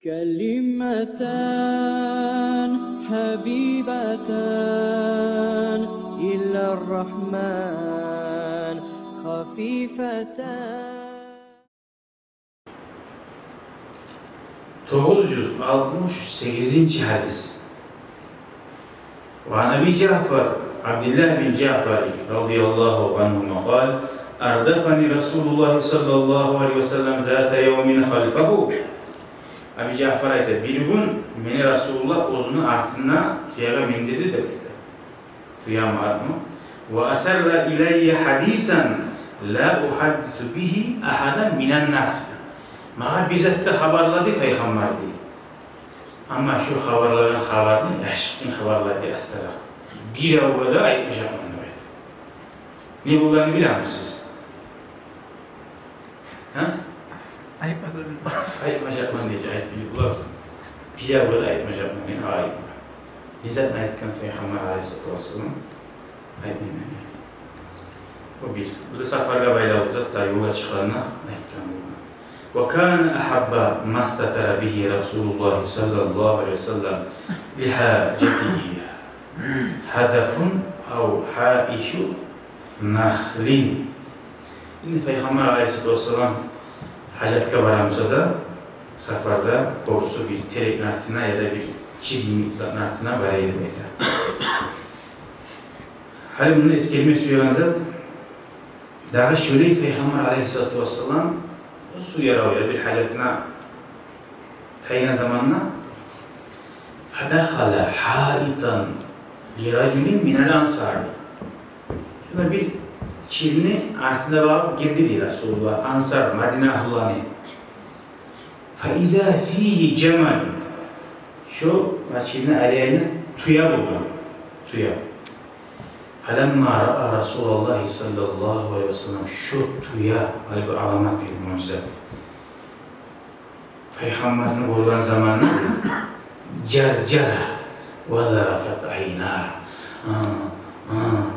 كلمتان حبيبتان إلى الرحمن خفيفتان. 968. hadis. وعن أبي جعفر عبد الله بن جعفر رضي الله عنهما قال أردفني رسول الله صلى الله عليه وسلم ذات يوم خلفه. Abi Cafer aytadi, bir gün meni Rasulullah o'zini artina tuyaga mindirdi deb aytadi. Tuyam bormi? Va asarra ilayya hadisan la uhaddisu bihi ahadan minan nas. Mağa bizatda xabarladi payg'ambar deydi. Amma shu xabarlagan xabarni yaxshi xabarladi astara. Bir avvada aytmashaman deb aytadi. Ne bo'lganini bilamisiz? Ha? Aytmashaman deyici aytib bularsan. Bir avvada aytmashaman men aytmayman. Nizat aytgan payg'ambar alayhisolatu vassalam aytmayman. Bu bir. Bu da safarga baylaib zotda yo'lga chiqqanini aytgan bo'lgan. وكان أحب ما استتر به رسول الله صلى الله عليه وسلم لحاجته هدف أو حائش نخل. Şimdi Peygamber Aleyhisselatü Vesselam hacetke varamsa da safarda korusu bir terek nartına ya da bir çiğ nartına varaydı beyler. Hali bunu eskelme suyan zat daha şöyle Peygamber Aleyhisselatü Vesselam su yaravıyor bir hacetine tayin zamanına fadakhala haitan liracülin minel ansari. Şuna bir çilini artına bağıp girdi diye Resulullah Ansar Madine Ahlani. Faiza fihi cemal. Şu çilini arayana tuya buldu. Tuya. Falemma ra'a Resulullah sallallahu aleyhi ve sellem şu tuya böyle bir alamet bir mucize. Peygamberini görülen zamanı cercera ve zarafet aynar.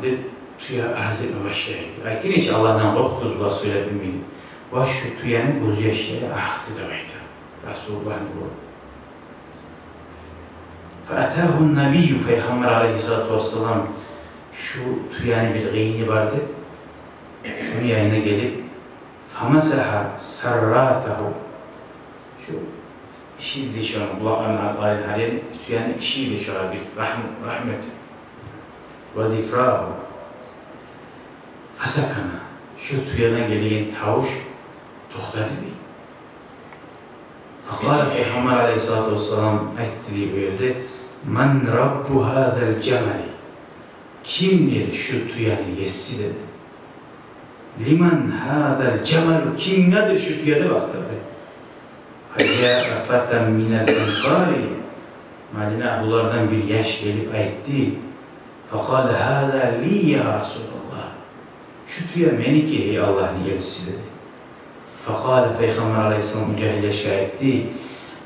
Dedi tuya ağzı başlaydı. Aykin hiç Allah'tan korkuzla söyledim. Ve şu tuyanın gözü yaşları aktı demektir. Resulullah'ın gördü. Fe'atâhun nebiyyü Peygamber aleyhissalatu vesselam şu tuyanı bir gıyni vardı. Şunun yayına gelip famasaha sarratahu şu işiydi şu an kulağına alayın haliyle tuyanı işiydi şu an bir rahmet ve zifrahu fasakana şu tuyana gelen tavuş toxtadı değil. Fakal Peygamber aleyhissalatu vesselam ayttığı buyurdu men rabbu hazel cemali kimdir şu tuyanı yessi dedi. Liman hazel cemalu kim nedir şu tuyada baktı. Hayya fatan minel ensari Madine ahlulardan bir yaş gelip aytti. Fakal hâzâ li ya Resulallah. Şu tuya meniki ey Allah'ın elçisi dedi. Fakal Peygamber aleyhisselam mücahilleşe aytti.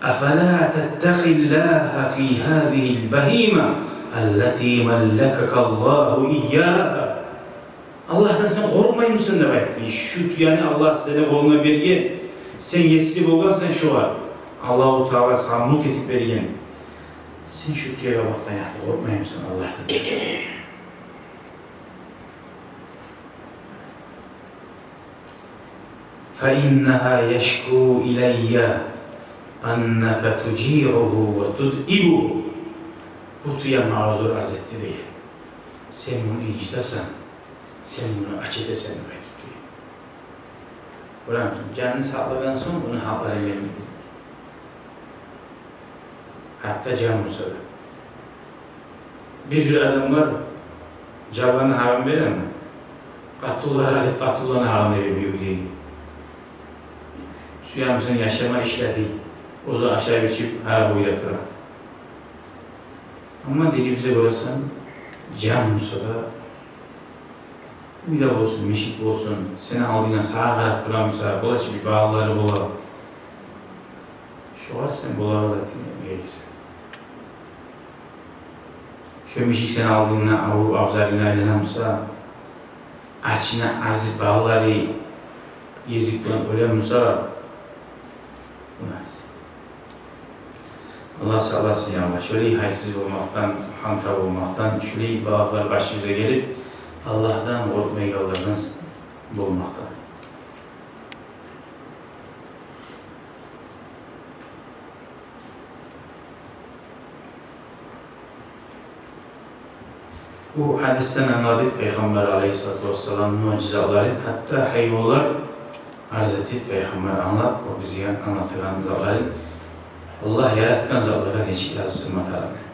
Efalâ tettekillâhe fî hâzihil behîme elleti mellekekallahu iyyâha. Allah'tan sen korkmayın mısın demektir. Şu tuyanı Allah sana koluna bergen. Sen yetisi bolgansan şu var. Allah-u Teala sana mulk etip bergen. Sen şu tuyaya baktan yaktı. Korkmayın mısın Allah'tan? فَاِنَّهَا يَشْكُوا اِلَيَّ اَنَّكَ تُجِيعُهُ وَتُدْئِبُهُ. Bu tuya mazur az etti diye. Sen bunu incitasan, sen bunu açıdesen demektir diye. Ulan canını sağlayan son bunu haklara vermedi. Hatta can olsa da. Bir adam var, cavanı haram verir mi? Katullarına haram veriyor diye. Suyamızın yaşama işlediği, o zaman aşağı geçip harap uyuyatıran. Ama dilimize görürsen, can olsa da, uyla olsun, mişik olsun, seni aldığına sağa kadar duramsa, bulaşı bir bağları bula. Şu var sen bulağı zaten verirsin. Şu mişik seni aldığına, avu abzarına elenamsa, açına azı bağları, yezikten ölemsa, bunlar. Allah sağlasın ya Allah. Şöyle haysiz olmaktan, hantal olmaktan, şöyle bağlar başımıza gelip Allah'tan korkmayı yollardan bulmaktan. Bu hadisten anladık Peygamber Aleyhisselatü Vesselam mucizeleri, hatta hayvanlar Hazreti Peygamber anlat, o bize anlatılan zatları Allah yaratkan zatlara necik yazsın matalarını.